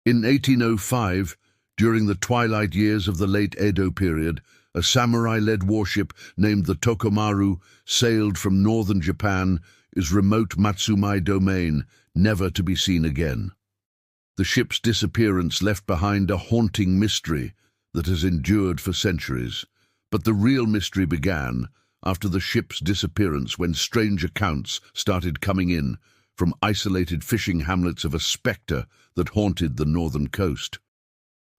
In 1805, during the twilight years of the late Edo period, a samurai-led warship named the Tokomaru sailed from northern Japan's remote Matsumai domain, never to be seen again. The ship's disappearance left behind a haunting mystery that has endured for centuries. But the real mystery began after the ship's disappearance, when strange accounts started coming in from isolated fishing hamlets of a spectre that haunted the northern coast.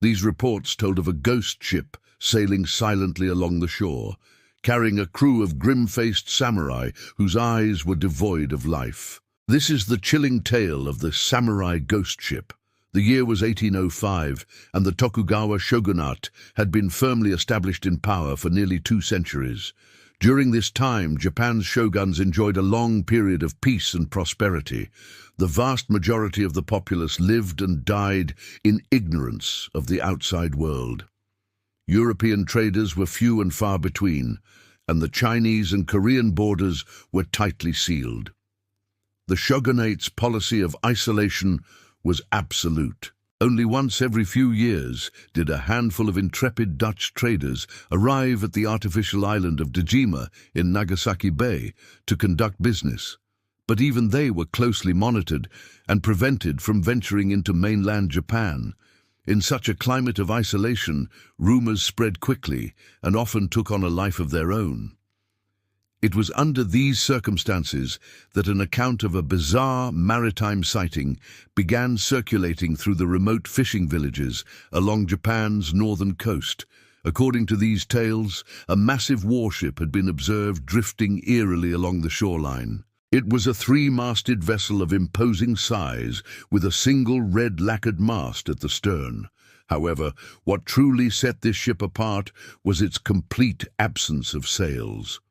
These reports told of a ghost ship sailing silently along the shore, carrying a crew of grim-faced samurai whose eyes were devoid of life. This is the chilling tale of the samurai ghost ship. The year was 1805, and the Tokugawa shogunate had been firmly established in power for nearly 2 centuries. During this time, Japan's shoguns enjoyed a long period of peace and prosperity. The vast majority of the populace lived and died in ignorance of the outside world. European traders were few and far between, and the Chinese and Korean borders were tightly sealed. The shogunate's policy of isolation was absolute. Only once every few years did a handful of intrepid Dutch traders arrive at the artificial island of Dejima in Nagasaki Bay to conduct business. But even they were closely monitored and prevented from venturing into mainland Japan. In such a climate of isolation, rumors spread quickly and often took on a life of their own. It was under these circumstances that an account of a bizarre maritime sighting began circulating through the remote fishing villages along Japan's northern coast. According to these tales, a massive warship had been observed drifting eerily along the shoreline. It was a 3-masted vessel of imposing size with a single red lacquered mast at the stern. However, what truly set this ship apart was its complete absence of sails.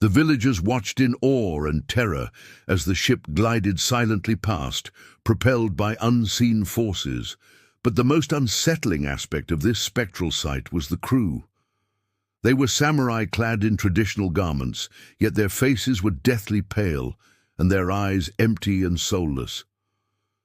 The villagers watched in awe and terror as the ship glided silently past, propelled by unseen forces. But the most unsettling aspect of this spectral sight was the crew. They were samurai clad in traditional garments, yet their faces were deathly pale and their eyes empty and soulless.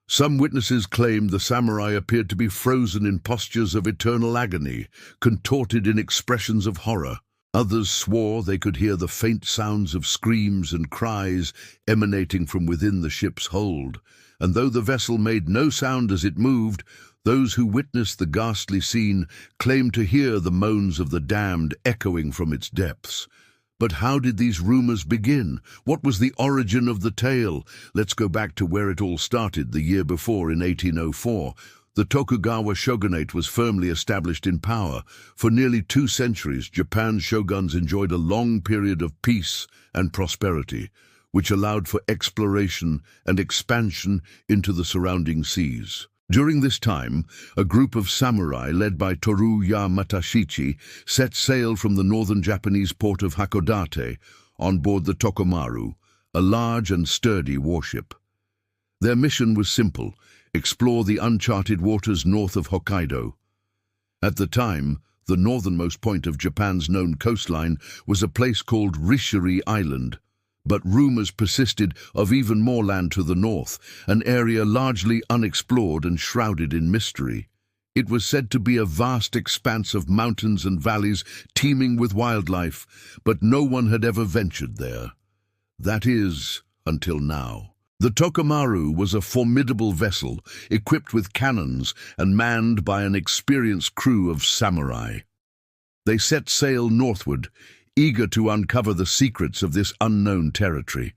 Some witnesses claimed the samurai appeared to be frozen in postures of eternal agony, contorted in expressions of horror. Others swore they could hear the faint sounds of screams and cries emanating from within the ship's hold, and though the vessel made no sound as it moved, those who witnessed the ghastly scene claimed to hear the moans of the damned echoing from its depths. But how did these rumors begin? What was the origin of the tale? Let's go back to where it all started the year before, in 1804. The Tokugawa shogunate was firmly established in power. For nearly 2 centuries, Japan's shoguns enjoyed a long period of peace and prosperity, which allowed for exploration and expansion into the surrounding seas. During this time, a group of samurai led by Toru Yamashichi set sail from the northern Japanese port of Hakodate on board the Tokomaru, a large and sturdy warship. Their mission was simple: explore the uncharted waters north of Hokkaido. At the time, the northernmost point of Japan's known coastline was a place called Rishiri Island, but rumors persisted of even more land to the north, an area largely unexplored and shrouded in mystery. It was said to be a vast expanse of mountains and valleys teeming with wildlife, but no one had ever ventured there. That is, until now. The Tokomaru was a formidable vessel, equipped with cannons and manned by an experienced crew of samurai. They set sail northward, eager to uncover the secrets of this unknown territory.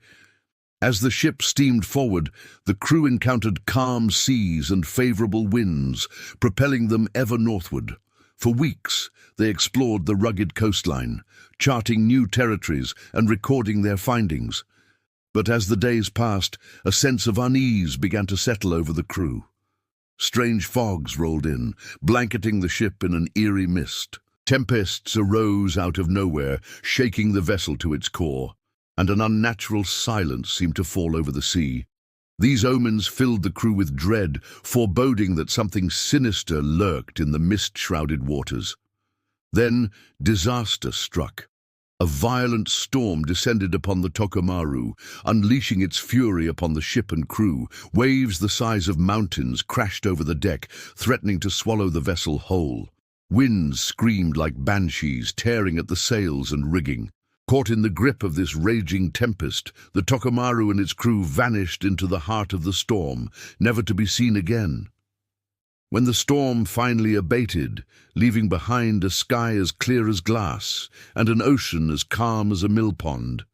As the ship steamed forward, the crew encountered calm seas and favorable winds, propelling them ever northward. For weeks, they explored the rugged coastline, charting new territories and recording their findings. But as the days passed, a sense of unease began to settle over the crew. Strange fogs rolled in, blanketing the ship in an eerie mist. Tempests arose out of nowhere, shaking the vessel to its core, and an unnatural silence seemed to fall over the sea. These omens filled the crew with dread, foreboding that something sinister lurked in the mist-shrouded waters. Then disaster struck. A violent storm descended upon the Tokomaru, unleashing its fury upon the ship and crew. Waves the size of mountains crashed over the deck, threatening to swallow the vessel whole. Winds screamed like banshees, tearing at the sails and rigging. Caught in the grip of this raging tempest, the Tokomaru and its crew vanished into the heart of the storm, never to be seen again. When the storm finally abated, leaving behind a sky as clear as glass and an ocean as calm as a millpond,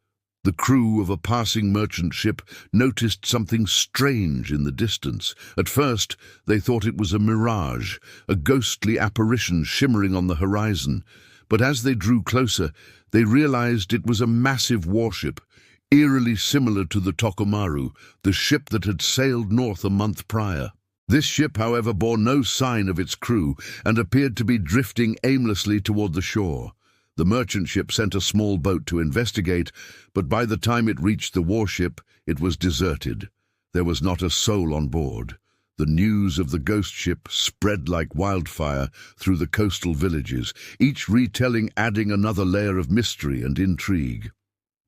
the crew of a passing merchant ship noticed something strange in the distance. At first, they thought it was a mirage, a ghostly apparition shimmering on the horizon. But as they drew closer, they realized it was a massive warship, eerily similar to the Tokomaru, the ship that had sailed north a month prior. This ship, however, bore no sign of its crew and appeared to be drifting aimlessly toward the shore. The merchant ship sent a small boat to investigate, but by the time it reached the warship, it was deserted. There was not a soul on board. The news of the ghost ship spread like wildfire through the coastal villages, each retelling adding another layer of mystery and intrigue.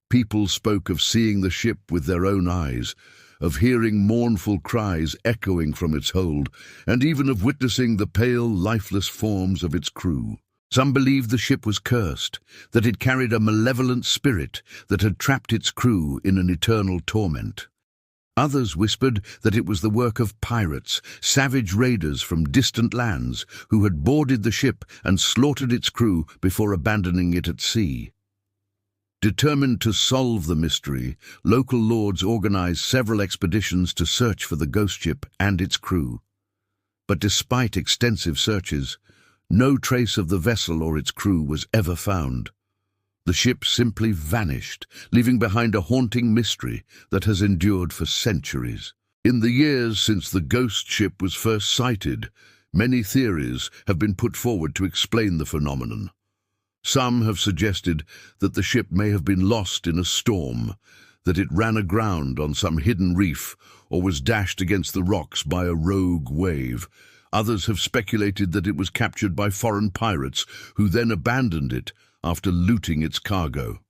People spoke of seeing the ship with their own eyes, of hearing mournful cries echoing from its hold, and even of witnessing the pale, lifeless forms of its crew. Some believed the ship was cursed, that it carried a malevolent spirit that had trapped its crew in an eternal torment. Others whispered that it was the work of pirates, savage raiders from distant lands, who had boarded the ship and slaughtered its crew before abandoning it at sea. Determined to solve the mystery, local lords organized several expeditions to search for the ghost ship and its crew. But despite extensive searches, no trace of the vessel or its crew was ever found. The ship simply vanished, leaving behind a haunting mystery that has endured for centuries. In the years since the ghost ship was first sighted, many theories have been put forward to explain the phenomenon. Some have suggested that the ship may have been lost in a storm, that it ran aground on some hidden reef, or was dashed against the rocks by a rogue wave. Others have speculated that it was captured by foreign pirates, who then abandoned it after looting its cargo.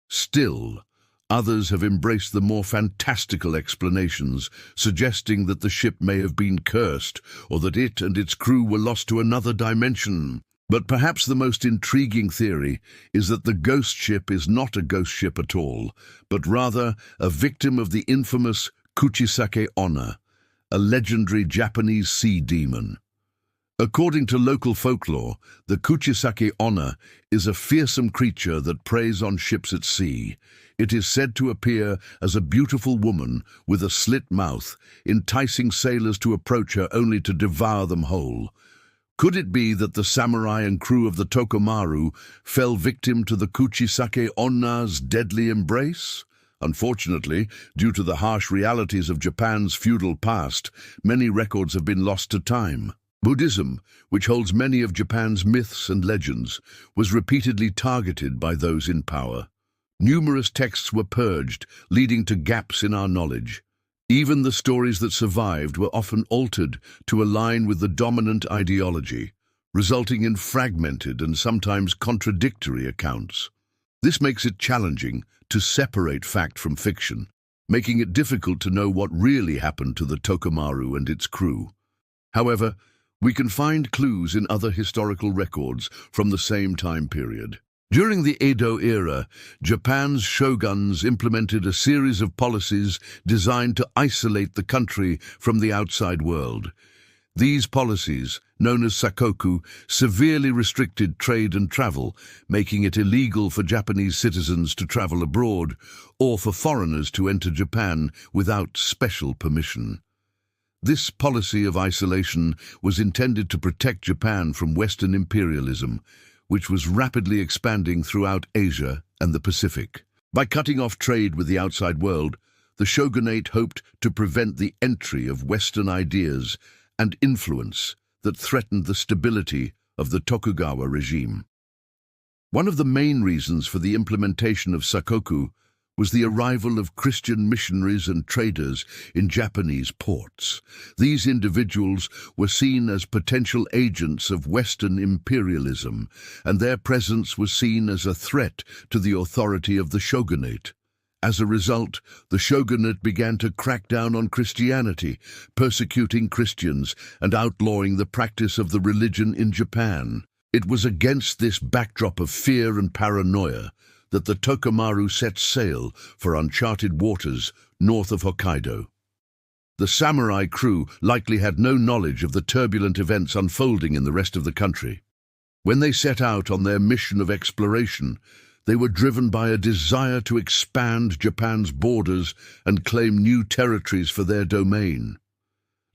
Still, others have embraced the more fantastical explanations, suggesting that the ship may have been cursed, or that it and its crew were lost to another dimension. But perhaps the most intriguing theory is that the ghost ship is not a ghost ship at all, but rather a victim of the infamous Kuchisake Onna, a legendary Japanese sea demon. According to local folklore, the Kuchisake Onna is a fearsome creature that preys on ships at sea. It is said to appear as a beautiful woman with a slit mouth, enticing sailors to approach her only to devour them whole. Could it be that the samurai and crew of the Tokomaru fell victim to the Kuchisake Onna's deadly embrace? Unfortunately, due to the harsh realities of Japan's feudal past, many records have been lost to time. Buddhism, which holds many of Japan's myths and legends, was repeatedly targeted by those in power. Numerous texts were purged, leading to gaps in our knowledge. Even the stories that survived were often altered to align with the dominant ideology, resulting in fragmented and sometimes contradictory accounts. This makes it challenging to separate fact from fiction, making it difficult to know what really happened to the Tokomaru and its crew. However, we can find clues in other historical records from the same time period. During the Edo era, Japan's shoguns implemented a series of policies designed to isolate the country from the outside world. These policies, known as sakoku, severely restricted trade and travel, making it illegal for Japanese citizens to travel abroad or for foreigners to enter Japan without special permission. This policy of isolation was intended to protect Japan from Western imperialism, which was rapidly expanding throughout Asia and the Pacific. By cutting off trade with the outside world, the shogunate hoped to prevent the entry of Western ideas and influence that threatened the stability of the Tokugawa regime. One of the main reasons for the implementation of sakoku was the arrival of Christian missionaries and traders in Japanese ports. These individuals were seen as potential agents of Western imperialism, and their presence was seen as a threat to the authority of the shogunate. As a result, the shogunate began to crack down on Christianity, persecuting Christians and outlawing the practice of the religion in Japan. It was against this backdrop of fear and paranoia that the Tokomaru set sail for uncharted waters north of Hokkaido. The samurai crew likely had no knowledge of the turbulent events unfolding in the rest of the country. When they set out on their mission of exploration, they were driven by a desire to expand Japan's borders and claim new territories for their domain.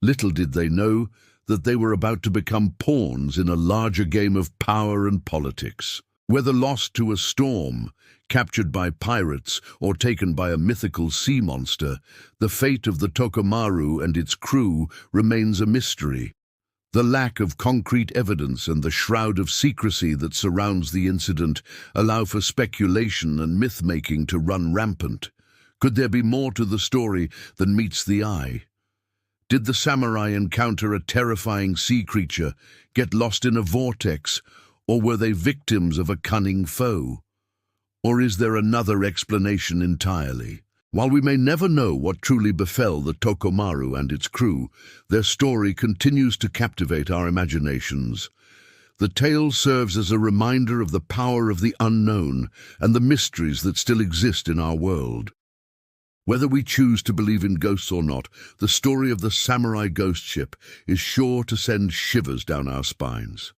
Little did they know that they were about to become pawns in a larger game of power and politics. Whether lost to a storm, captured by pirates, or taken by a mythical sea monster, the fate of the Tokomaru and its crew remains a mystery. The lack of concrete evidence and the shroud of secrecy that surrounds the incident allow for speculation and myth-making to run rampant. Could there be more to the story than meets the eye? Did the samurai encounter a terrifying sea creature, get lost in a vortex, or were they victims of a cunning foe? Or is there another explanation entirely? While we may never know what truly befell the Tokomaru and its crew, their story continues to captivate our imaginations. The tale serves as a reminder of the power of the unknown and the mysteries that still exist in our world. Whether we choose to believe in ghosts or not, the story of the samurai ghost ship is sure to send shivers down our spines.